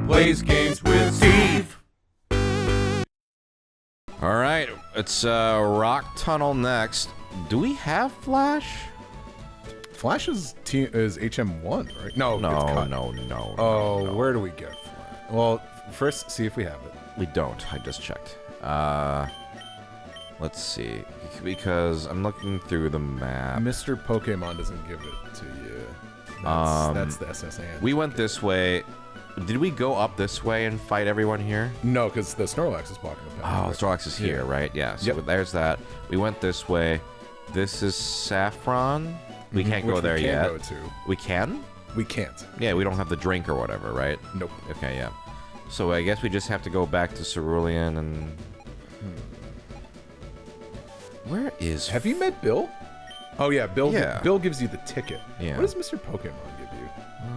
plays games with Steve. All right, it's Rock Tunnel next. Do we have Flash? Flash is HM1, right? No, No, it's cut. no. Oh, no. where do we get Flash? Well, first, see if we have it. We don't. I just checked. Let's see, because I'm looking through the map. Mr. Pokemon doesn't give it to you. That's the SSN. We went this way. Did we go up this way and fight everyone here? No, because the Snorlax is blocking the path. Oh, Snorlax is here, right? Yeah, so there's that. We went this way. This is Saffron. We can't go there yet. Go to. We can? We can't. Yeah, we don't have the drink or whatever, right? Nope. Okay, yeah. So I guess we just have to go back to Cerulean and... Where is... Have you met Bill? Oh, yeah, Bill. Yeah. Bill gives you the ticket. Yeah. What does Mr. Pokemon give you?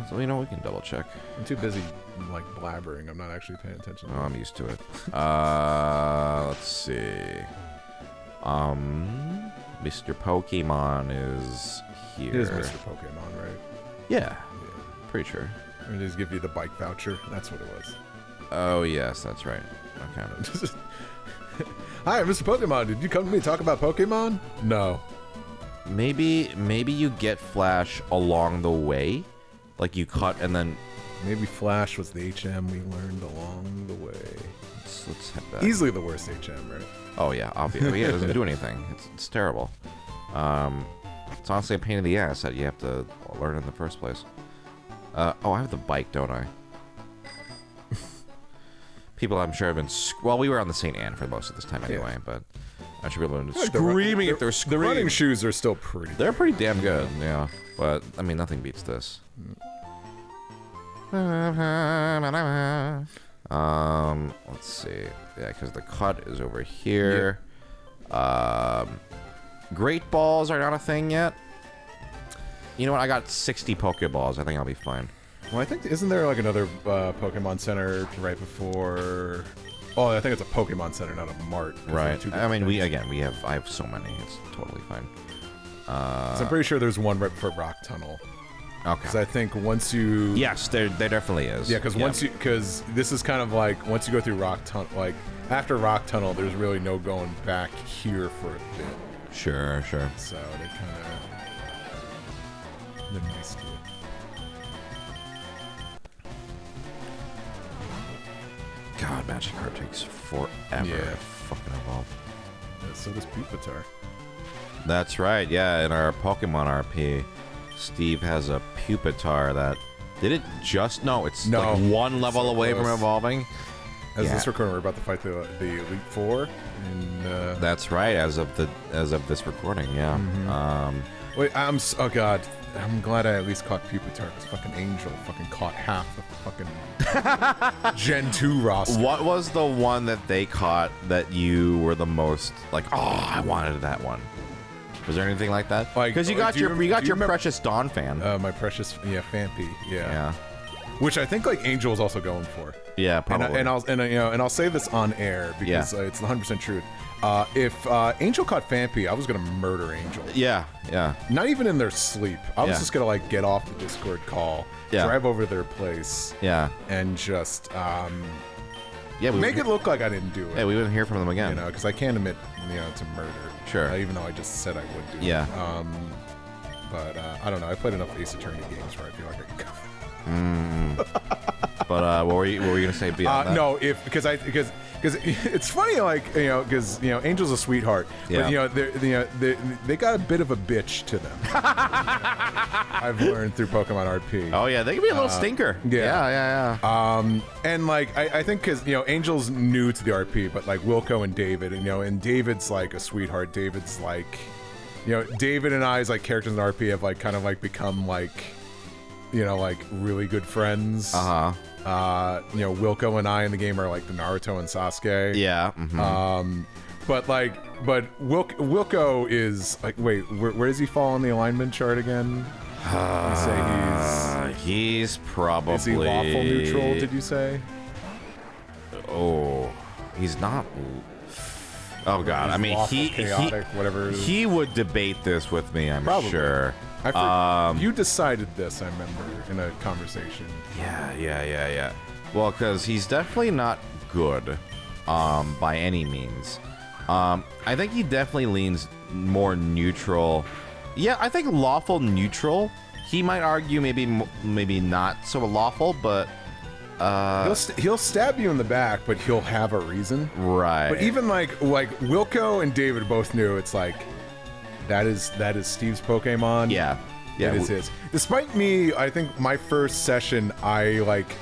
So, you know, we can double check. I'm too busy, like, blabbering. I'm not actually paying attention. Oh, I'm used to it. Let's see. Mr. Pokemon is here. It is Mr. Pokemon, right? Yeah. Pretty sure. Or just give you the bike voucher. That's what it was. Oh, yes, that's right. Okay. Hi, Mr. Pokemon. Did you come to me to talk about Pokemon? No. Maybe you get Flash along the way. Like you cut and then... Maybe Flash was the HM we learned along the way. Let's have that. Easily the worst HM, right? Oh, yeah, obviously. I mean, it doesn't do anything. It's terrible. It's honestly a pain in the ass that you have to learn in the first place. Oh, I have the bike, don't I? People, I'm sure, have been... Well, we were on the St. Anne for most of this time anyway, but I should be able to screaming if they're screaming. The running shoes are still pretty. They're pretty damn good, yeah. But, I mean, nothing beats this. Let's see. Yeah, because the cut is over here. Great balls are not a thing yet. You know what? I got 60 Pokeballs. I think I'll be fine. Well, I think, isn't there like another Pokemon Center right before... Oh, I think it's a Pokemon Center, not a mart. Right. I mean, I have so many. It's totally fine. So I'm pretty sure there's one right before Rock Tunnel. Okay. Because I think once you... Yes, there definitely is. Yeah, because this is kind of like, once you go through Rock Tunnel, like, after Rock Tunnel, there's really no going back here for a bit. Sure. So they kind of... They're nice to you. God, Magikarp takes forever to fucking evolve. Yeah, so does Pupitar. That's right, yeah, in our Pokemon RP, Steve has a Pupitar that... Did it just... No, it's like one level so away close. from evolving. As this recording, we're about to fight the Elite Four. And, that's right, as of this recording, yeah. wait, oh god, I'm glad I at least caught Pupitar, because fucking Angel fucking caught half the fucking Gen 2 roster. What was the one that they caught that you were the most like, oh, I wanted that one? Was there anything like that? Because you got your precious Dawn fan. My precious, Phanpy, yeah. Which I think like Angel is also going for. Yeah, probably. And I'll say this on air because it's 100% truth. If Angel caught Phanpy, I was gonna murder Angel. Yeah. Not even in their sleep. I was just gonna like get off the Discord call, drive over to their place, and just make it look like I didn't do it. Yeah, we wouldn't hear from them again. You know, because I can't admit, to murder. Sure. Even though I just said I would do it. Yeah. But I don't know. I played enough Ace Attorney games where I feel like I can cover. But what were you gonna say beyond that? No, because it's funny, like because Angel's a sweetheart, but they got a bit of a bitch to them. I've learned through Pokemon RP. Oh yeah, they can be a little stinker. Yeah. And like I think because Angel's new to the RP, but like Wilco and David, and David's like a sweetheart. David's like, David and I's like characters in RP have like kind of like become like, like really good friends. Wilco and I in the game are like the Naruto and Sasuke. Yeah. But Wilco is like, wait, where does he fall on the alignment chart again? You say he's probably... Is he lawful neutral, did you say? Oh, he's not... Oh god, I mean, chaotic, whatever. He would debate this with me, I'm sure. You decided this, I remember, in a conversation. Yeah. Well, because he's definitely not good by any means. I think he definitely leans more neutral. Yeah, I think lawful neutral. He might argue maybe not so lawful, but he'll stab you in the back, but he'll have a reason. Right. But even like Wilco and David both knew it's like that is Steve's Pokemon. Yeah. It is his. Despite me, I think my first session I like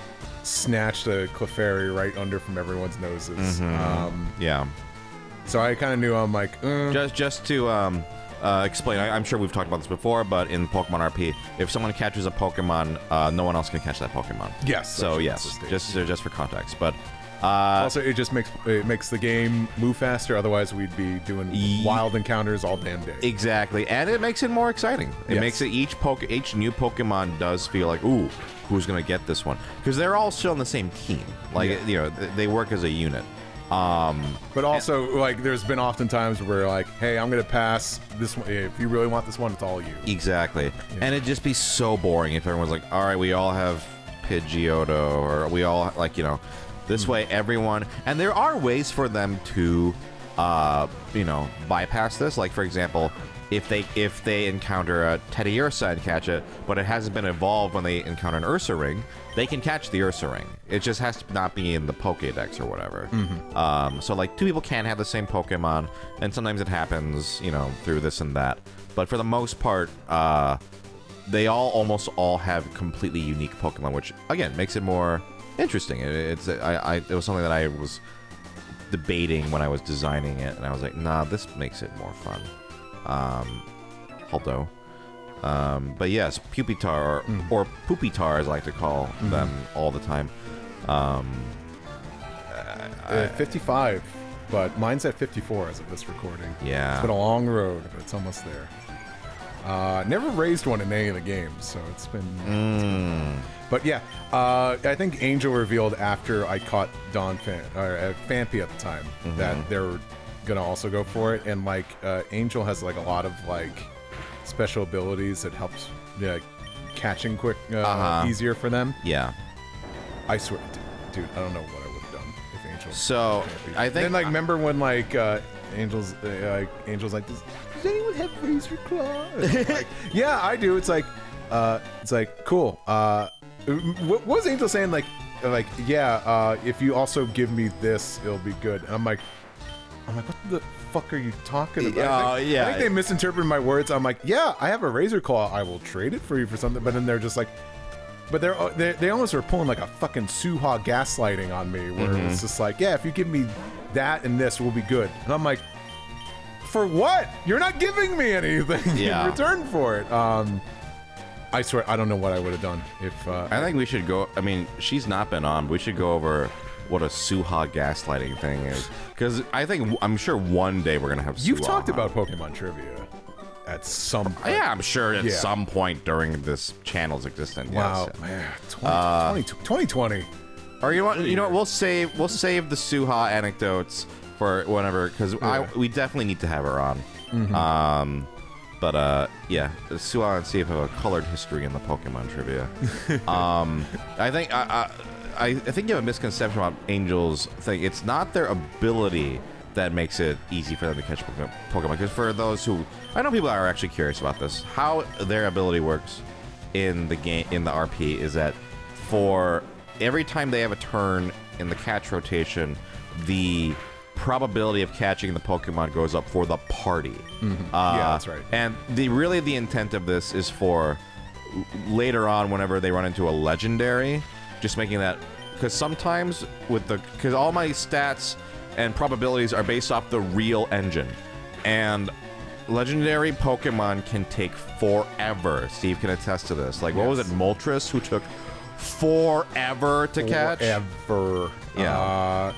snatched a Clefairy right under from everyone's noses. Yeah. So I kind of knew I'm like just to explain. I'm sure we've talked about this before, but in Pokemon RP, if someone catches a Pokemon, no one else can catch that Pokemon. Yes. So yes, just for context, but. Also, it just makes the game move faster. Otherwise, we'd be doing wild encounters all damn day. Exactly, and it makes it more exciting. It makes it each new Pokemon does feel like, ooh, who's gonna get this one? Because they're all still on the same team. Like they work as a unit. But also, like, there's been often times where like, hey, I'm gonna pass this one. If you really want this one, it's all you. Exactly, and it'd just be so boring if everyone's like, all right, we all have Pidgeotto, or we all This way, everyone, and there are ways for them to, bypass this. Like, for example, if they encounter a Teddiursa and catch it, but it hasn't been evolved when they encounter an Ursa Ring, they can catch the Ursa Ring. It just has to not be in the Pokédex or whatever. So, like, two people can have the same Pokemon, and sometimes it happens, through this and that. But for the most part, they almost all have completely unique Pokemon, which again makes it more interesting. It was something that I was debating when I was designing it, and I was like, nah, this makes it more fun. Although, but yes, Pupitar or Pupitar, as I like to call them all the time. 55, but mine's at 54 as of this recording. Yeah, it's been a long road, but it's almost there. Never raised one in any of the games, so it's been. But yeah, I think Angel revealed after I caught Phanpy at the time that they were gonna also go for it, and like Angel has like a lot of like special abilities that helps catching quick easier for them. Yeah, I swear, dude, I don't know what I would have done if Angel. So I think remember when like Angel's like, does anyone have razor claws? Like, yeah, I do. It's like cool. What was Angel saying? Like, if you also give me this, it'll be good. And I'm like, what the fuck are you talking about? I think they misinterpreted my words. I'm like, yeah, I have a razor claw. I will trade it for you for something. But then they're just like, but they almost were pulling like a fucking Suha gaslighting on me, where it's just like, yeah, if you give me that and this, we'll be good. And I'm like, for what? You're not giving me anything in return for it. I swear, I don't know what I would have done if. I think we should go. I mean, she's not been on. But we should go over what a Suha gaslighting thing is, because I'm sure one day we're gonna have. You've Suha talked on. about Pokemon trivia at some point. Yeah, I'm sure at some point during this channel's existence. Wow, yes. man, 2020. Or you know what? We'll save the Suha anecdotes for whenever, because we definitely need to have her on. But Suha and see if I have a colored history in the Pokemon trivia. I think you have a misconception about Angel's thing. It's not their ability that makes it easy for them to catch Pokemon. Because for those who, I know people are actually curious about this, how their ability works in the game, in the RP, is that for every time they have a turn in the catch rotation, the probability of catching the Pokemon goes up for the party. Yeah, that's right. And the intent of this is for later on, whenever they run into a legendary, just making that, because sometimes because all my stats and probabilities are based off the real engine, and legendary Pokemon can take forever. Steve can attest to this. Like, what was it, Moltres, who took forever to catch? Forever. Yeah.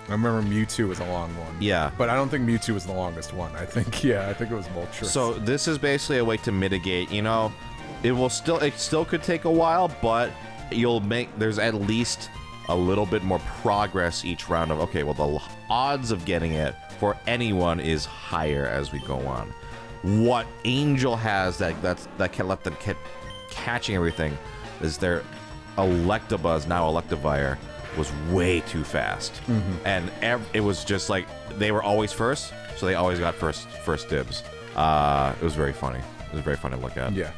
I remember Mewtwo was a long one. Yeah. But I don't think Mewtwo was the longest one. I think it was Moltres. So this is basically a way to mitigate, it still could take a while, but there's at least a little bit more progress each round of, okay, well, the odds of getting it for anyone is higher as we go on. What Angel has that can let them keep catching everything is their Electabuzz, now Electivire, was way too fast, and it was just like they were always first, so they always got first dibs. It was very funny. It was very fun to look at. Yeah.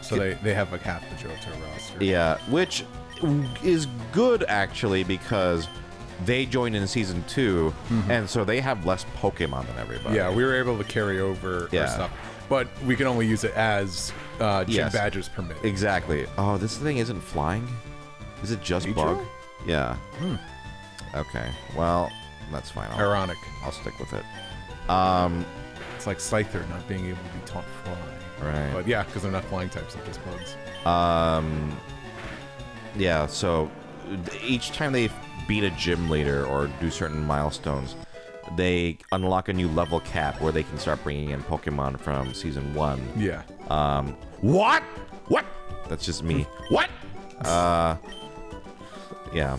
So they have like half the Johto roster. Yeah, which is good actually because they joined in season 2, and so they have less Pokemon than everybody. Yeah, we were able to carry over our stuff, but we can only use it as Gym Badgers permit. Exactly. Oh, this thing isn't flying? Is it just Nature? bug? Yeah. Okay. Well, that's fine. Ironic. I'll stick with it. It's like Scyther not being able to be taught to fly. Right. But yeah, because they're not flying types, they're just bugs. Yeah, so each time they beat a gym leader or do certain milestones, they unlock a new level cap where they can start bringing in Pokemon from season 1. Yeah. What? That's just me. What? Yeah.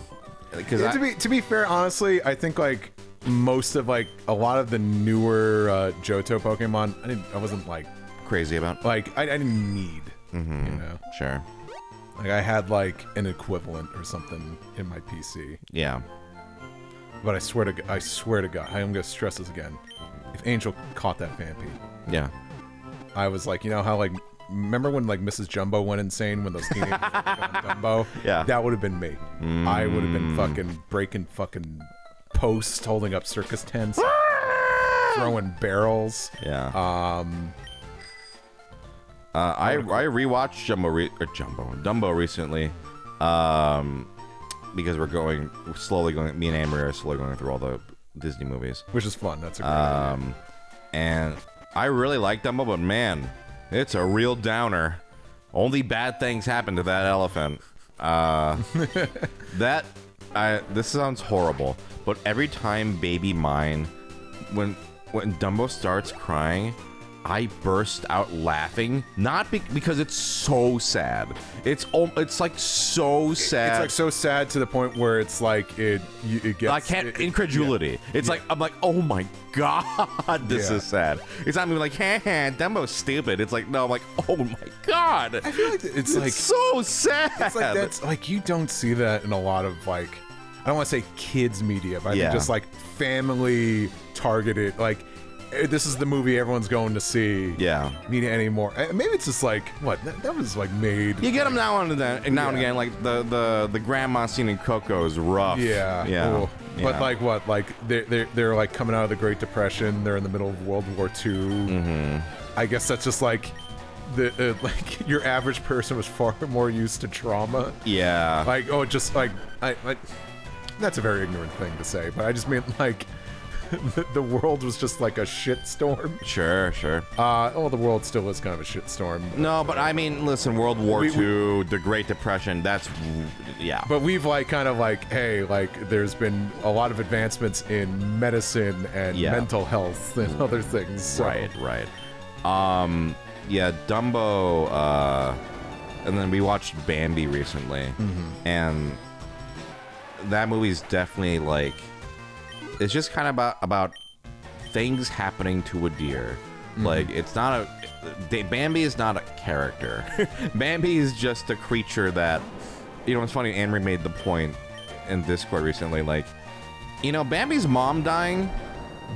Because to be fair, honestly, I think like most of like a lot of the newer Johto Pokemon, I wasn't like crazy about. Like I didn't need. You know. Sure. Like I had like an equivalent or something in my PC. Yeah. But I swear to God, I'm gonna stress this again. If Angel caught that Vampy, Yeah. I was like, you know how like, remember when like Mrs. Jumbo went insane when those teenagers were on Dumbo? Yeah. That would have been me. I would have been fucking breaking fucking posts, holding up circus tents, throwing barrels. Yeah. I rewatched Dumbo recently, because me and Amory are slowly going through all the Disney movies. Which is fun. That's a great idea. And I really like Dumbo, but man, it's a real downer. Only bad things happen to that elephant. This sounds horrible, but every time Baby Mine, when Dumbo starts crying, I burst out laughing, not because it's so sad. It's like so sad. It's like so sad to the point where it's like it gets. I can't incredulity. It's like I'm like, oh my god, this is sad. It's not even like, ha, Dumbo's stupid. It's like, no, I'm like, oh my god. I feel like it's like so sad. It's like that's like you don't see that in a lot of like, I don't want to say kids media, but I think just like family targeted like. This is the movie everyone's going to see. Yeah. Need it anymore? Maybe it's just like what that was like made. You get them now and again. Like the grandma scene in Coco is rough. Yeah. Yeah. But like what? Like they're like coming out of the Great Depression. They're in the middle of World War II. I guess that's just like the like your average person was far more used to trauma. Yeah. Like just like I that's a very ignorant thing to say, but I just mean like. The world was just like a shitstorm. Sure. Well, the world still is kind of a shitstorm. No, but I mean, listen, World War II, the Great Depression, that's, yeah. But we've like kind of like, hey, like there's been a lot of advancements in medicine and mental health and other things. So. Right. Yeah, Dumbo, and then we watched Bambi recently, and that movie's definitely like, it's just kind of about things happening to a deer. Like, it's not Bambi is not a character. Bambi is just a creature that, you know, it's funny, Amory made the point in Discord recently, like, you know, Bambi's mom dying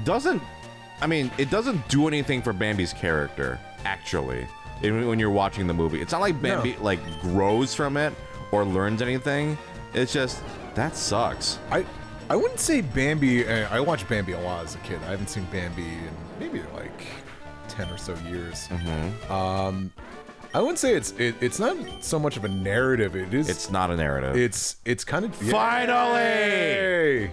it doesn't do anything for Bambi's character, actually, when you're watching the movie. It's not like Bambi, like, grows from it or learns anything. It's just, that sucks. I wouldn't say Bambi. I watched Bambi a lot as a kid. I haven't seen Bambi in maybe like 10 or so years. I wouldn't say it's not so much of a narrative. It is. It's not a narrative. It's kind of finally.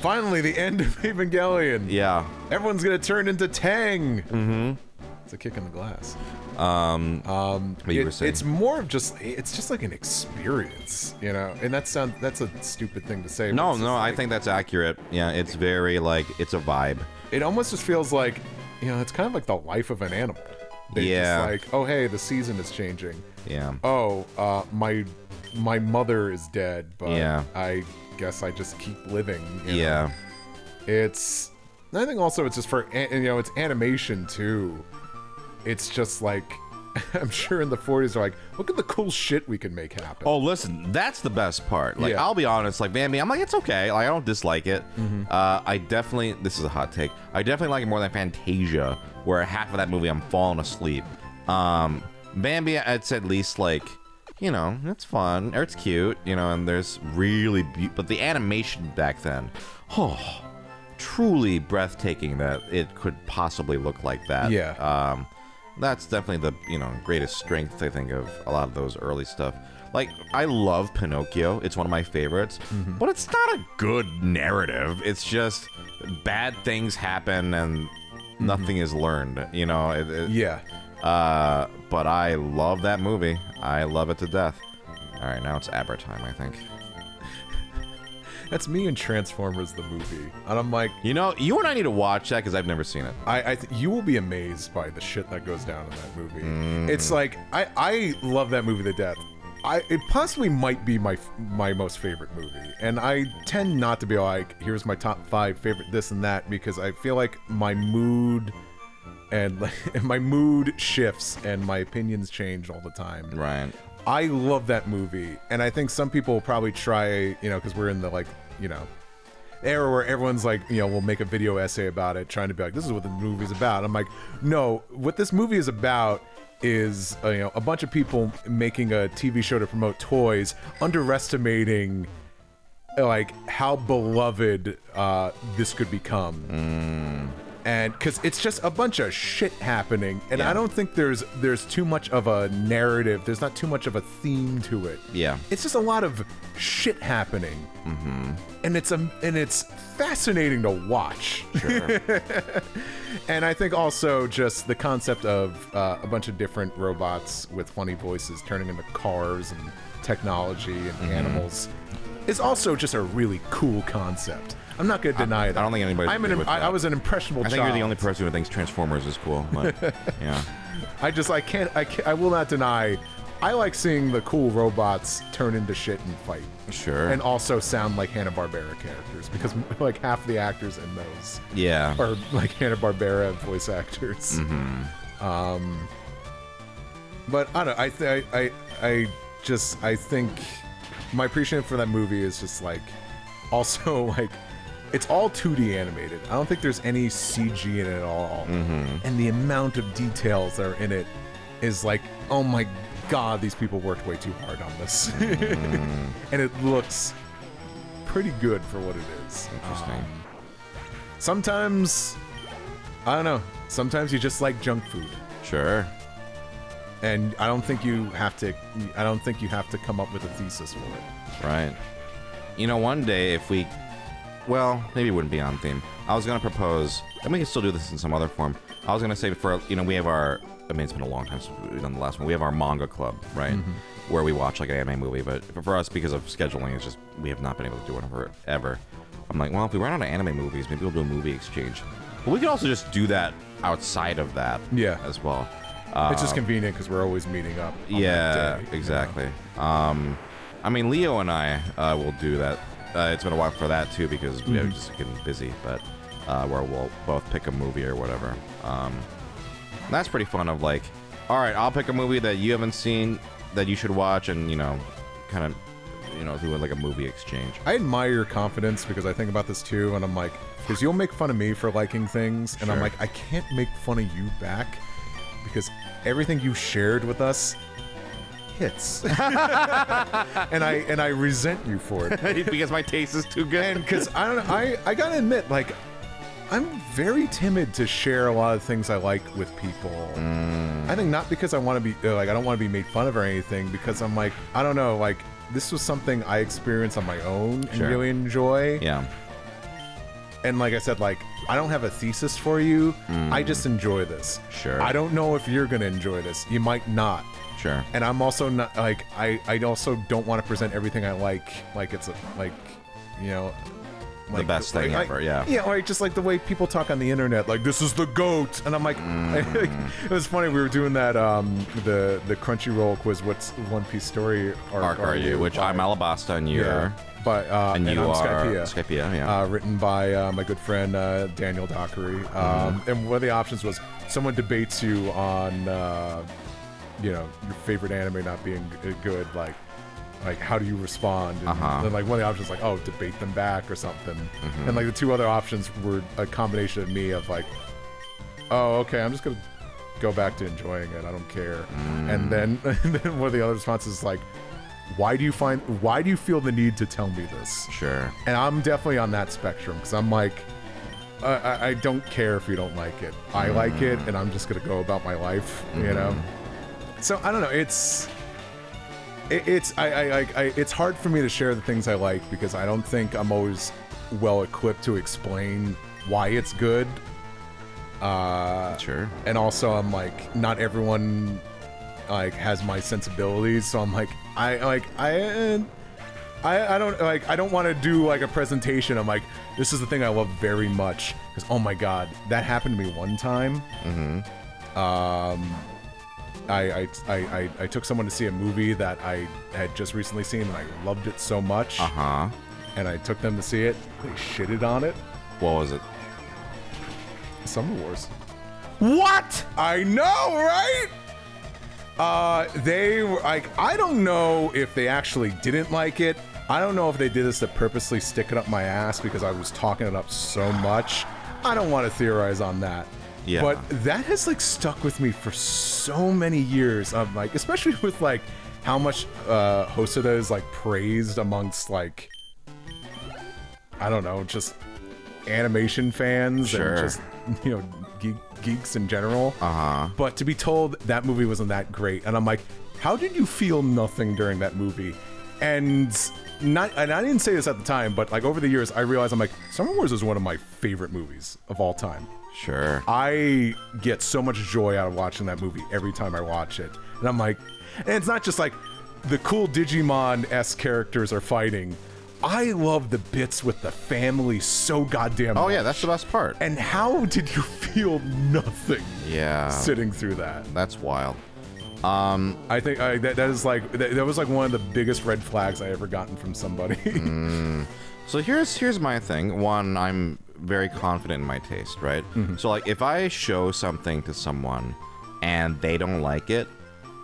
Finally, the end of Evangelion. Yeah. Everyone's gonna turn into Tang. It's a kick in the glass. It's more of it's just like an experience, you know, and that's a stupid thing to say. No, I think that's accurate. Yeah, it's very like, it's a vibe. It almost just feels like, you know, it's kind of like the life of an animal. Just like, oh hey, the season is changing. Yeah. Oh, my mother is dead, but I guess I just keep living. You know? I think also it's just for, you know, it's animation too. It's just like, I'm sure in the 40s they're like, look at the cool shit we can make happen. Oh, listen, that's the best part. Like, Yeah. I'll be honest, like Bambi, I'm like, it's okay. Like, I don't dislike it. I definitely, this is a hot take, I definitely like it more than Fantasia, where half of that movie I'm falling asleep. Bambi, it's at least like, you know, it's fun, or it's cute, you know, and there's really, but the animation back then, oh, truly breathtaking that it could possibly look like that. Yeah. That's definitely the, you know, greatest strength, I think, of a lot of those early stuff. Like, I love Pinocchio. It's one of my favorites. But it's not a good narrative. It's just bad things happen and nothing is learned, you know? Yeah. But I love that movie. I love it to death. All right, now it's Aber time, I think. That's me and Transformers the movie. And I'm like, You know, you and I need to watch that because I've never seen it. you will be amazed by the shit that goes down in that movie. It's like, I love that movie to death. It possibly might be my most favorite movie. And I tend not to be like, here's my top 5 favorite this and that, because I feel like my mood and my mood shifts and my opinions change all the time. Right. I love that movie, and I think some people will probably try, you know, because we're in the, like, you know, era where everyone's like, you know, we'll make a video essay about it, trying to be like, this is what the movie's about. I'm like, no, what this movie is about is, you know, a bunch of people making a TV show to promote toys, underestimating, like, how beloved this could become. And because it's just a bunch of shit happening, and I don't think there's too much of a narrative. There's not too much of a theme to it. Yeah. It's just a lot of shit happening, and it's fascinating to watch. Sure. And I think also just the concept of a bunch of different robots with funny voices turning into cars and technology and animals is also just a really cool concept. I'm not going to deny that. I don't think anybody's agree with that. I was an impressionable child. I think you're the only person who thinks Transformers is cool. But, yeah. I will not deny, I like seeing the cool robots turn into shit and fight. Sure. And also sound like Hanna-Barbera characters, because like half the actors in those are like Hanna-Barbera voice actors. But I don't know, I think my appreciation for that movie is just like, also like, it's all 2D animated. I don't think there's any CG in it at all. And the amount of details that are in it is like, oh my god, these people worked way too hard on this. And it looks pretty good for what it is. Interesting. Sometimes, I don't know, sometimes you just like junk food. Sure. And I don't think you have to come up with a thesis for it. Right. You know, one day if we... Well, maybe it wouldn't be on theme. I was going to propose, and we can still do this in some other form. I was going to say for, you know, we have our... I mean, it's been a long time since we've done the last one. We have our manga club, right? Where we watch like an anime movie. But for us, because of scheduling, it's just... We have not been able to do one forever. I'm like, well, if we run out of anime movies, maybe we'll do a movie exchange. But we could also just do that outside of that as well. It's just convenient because we're always meeting up. On Yeah, that day, exactly. You know? I mean, Leo and I will do that. It's been a while for that too because we're just getting busy, but where we'll both pick a movie or whatever. That's pretty fun. Of like, all right, I'll pick a movie that you haven't seen that you should watch, and you know, kind of, you know, do like a movie exchange. I admire your confidence because I think about this too, and I'm like, because you'll make fun of me for liking things, and I'm like, I can't make fun of you back because everything you shared with us hits. and I resent you for it. Because my taste is too good. And because I don't know, I gotta admit, like, I'm very timid to share a lot of things I like with people. I think not because I want to be like, I don't want to be made fun of or anything, because I'm like, I don't know, like, this was something I experienced on my own and really enjoy. Yeah. And like I said, like, I don't have a thesis for you. I just enjoy this. Sure. I don't know if you're gonna enjoy this. You might not. Sure. And I'm also not like, I also don't want to present everything I like it's like, you know, like, the best thing ever. Yeah. Yeah, like just like the way people talk on the internet, like, this is the GOAT, and I'm like, it was funny. We were doing that the Crunchyroll quiz. What's One Piece story arc are you? Which I'm Alabasta and you're. But and you I'm are Skypea. yeah. Written by my good friend Daniel Dockery. And one of the options was someone debates you on your favorite anime not being good, like how do you respond? And then like one of the options is like, oh, debate them back or something. And like the two other options were a combination of me of like, oh, okay, I'm just gonna go back to enjoying it. I don't care. And then one of the other responses is like, why do you feel the need to tell me this? Sure. And I'm definitely on that spectrum because I'm like, I don't care if you don't like it. I like it, and I'm just gonna go about my life, So I don't know. It's hard for me to share the things I like because I don't think I'm always well equipped to explain why it's good. Sure. And also, I'm like, not everyone like has my sensibilities, so I'm like, I don't want to do like a presentation. I'm like, this is the thing I love very much because oh my god, that happened to me one time. I took someone to see a movie that I had just recently seen and I loved it so much. And I took them to see it. They shitted on it. What was it? Summer Wars. What? I know, right? They were like, I don't know if they actually didn't like it. I don't know if they did this to purposely stick it up my ass because I was talking it up so much. I don't want to theorize on that. Yeah. But that has like stuck with me for so many years. Like, especially with like how much Hosoda is like praised amongst like, I don't know, just animation fans and just geeks in general. But to be told that movie wasn't that great, and I'm like, how did you feel nothing during that movie? And I didn't say this at the time, but like over the years, I realized I'm like, Summer Wars is one of my favorite movies of all time. Sure. I get so much joy out of watching that movie every time I watch it, and I'm like, and it's not just like the cool Digimon-esque characters are fighting. I love the bits with the family so goddamn much. Oh yeah, that's the best part. And how did you feel nothing? Yeah. Sitting through that. That's wild. I think that is like that was like one of the biggest red flags I ever gotten from somebody. So here's my thing. One, I'm very confident in my taste, right? So like if I show something to someone and they don't like it,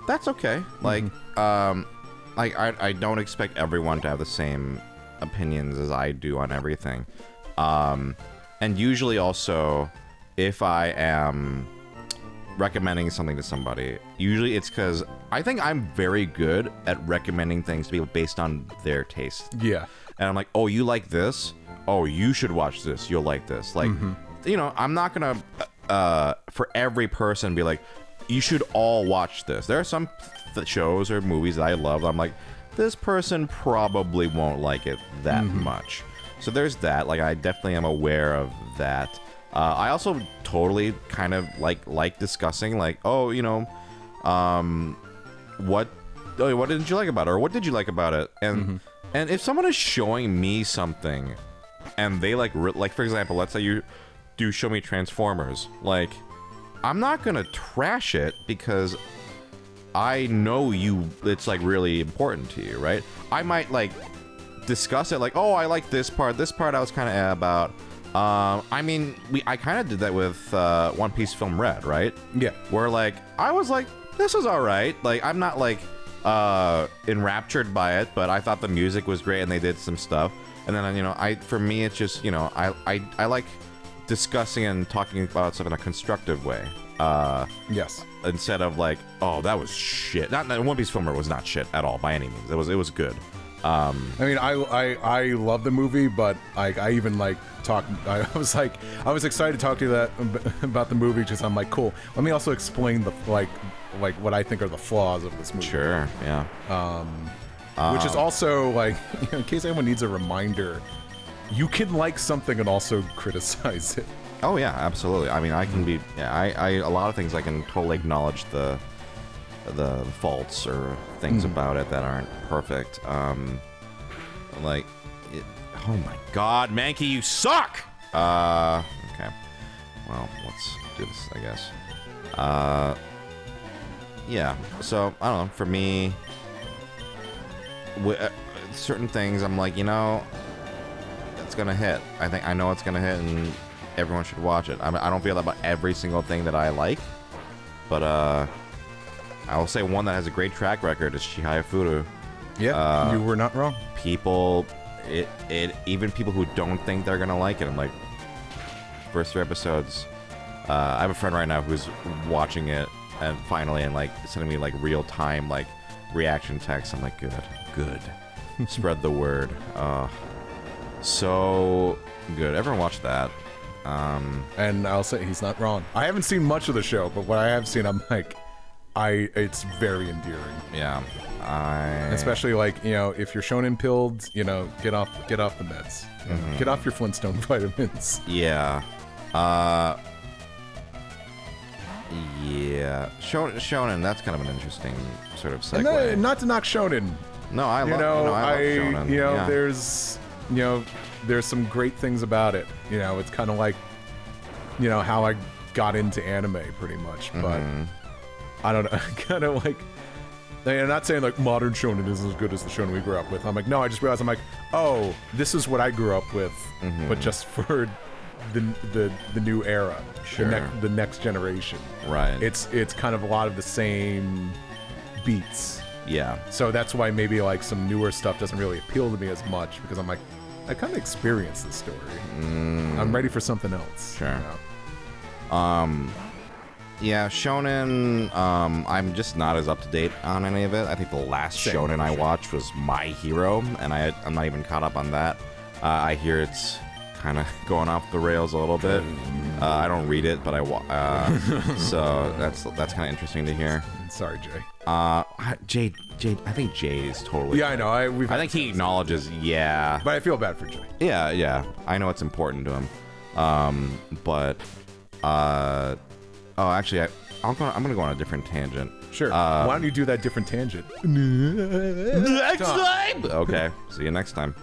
that's okay. Like I don't expect everyone to have the same opinions as I do on everything. And usually also, if I am recommending something to somebody, usually it's because I think I'm very good at recommending things to people based on their taste. Yeah. And I'm like, oh, you like this? Oh, you should watch this. You'll like this. Like, I'm not going to, for every person, be like, you should all watch this. There are some shows or movies that I love. I'm like, this person probably won't like it that much. So there's that. Like, I definitely am aware of that. I also totally kind of like discussing, like, oh, what didn't you like about it, or what did you like about it? And and if someone is showing me something, and they like for example, let's say you do show me Transformers, like, I'm not gonna trash it because I know it's like really important to you, right? I might like discuss it like, oh, I like this part I was kind of about. I mean, I kind of did that with One Piece Film Red, right? Yeah. Where like I was like, this is all right. Like, I'm not like enraptured by it, but I thought the music was great and they did some stuff. And then for me it's just I like discussing and talking about stuff in a constructive way. Yes. Instead of like, oh, that was shit. Not One Piece Film Red was not shit at all by any means. It was good. I mean, I love the movie, but like I even like talk. I was excited to talk to you about the movie because I'm like, cool. Let me also explain the like what I think are the flaws of this movie. Sure. Yeah. Which is also like, in case anyone needs a reminder, you can like something and also criticize it. Oh yeah, absolutely. I mean, I can be. Yeah, I a lot of things I can totally acknowledge the faults or things about it that aren't perfect. Like, oh my God, Mankey, you suck! Okay. Well, let's do this, I guess. Yeah, so, I don't know, for me, certain things, I'm like, it's gonna hit. I know it's gonna hit, and everyone should watch it. I don't feel that about every single thing that I like, but, I will say one that has a great track record is Chihaya Furu. Yeah, you were not wrong. People, even people who don't think they're gonna like it, I'm like, first 3 episodes. I have a friend right now who's watching it and finally and like sending me like real time like reaction text. I'm like, good. Spread the word. So good. Everyone watch that. And I'll say he's not wrong. I haven't seen much of the show, but what I have seen, I'm like, it's very endearing. Yeah. Especially like, if you're shonen pilled, get off the meds. Get off your Flintstone vitamins. Yeah. Yeah. Shonen, that's kind of an interesting sort of segue. Not to knock shonen. No, I love shonen. Yeah. There's some great things about it. It's kind of like, how I got into anime pretty much. But I don't know. Kind of like, I'm not saying like modern shonen isn't as good as the shonen we grew up with. I'm like, no, I just realized I'm like, oh, this is what I grew up with, but just for the new era, the next generation. Right. It's kind of a lot of the same beats. Yeah. So that's why maybe like some newer stuff doesn't really appeal to me as much, because I'm like, I kind of experienced this story. I'm ready for something else. Sure. Yeah, shonen, I'm just not as up to date on any of it. I think the last shonen I watched was My Hero, and I'm not even caught up on that. I hear it's kind of going off the rails a little bit. I don't read it, but so that's kind of interesting to hear. Sorry, Jay. Jade, I think Jade is totally. Yeah, I know. I think he acknowledges. Yeah. But I feel bad for Jay. Yeah. I know it's important to him. But actually, I'm gonna go on a different tangent. Sure. Why don't you do that different tangent? Next time. Okay. See you next time.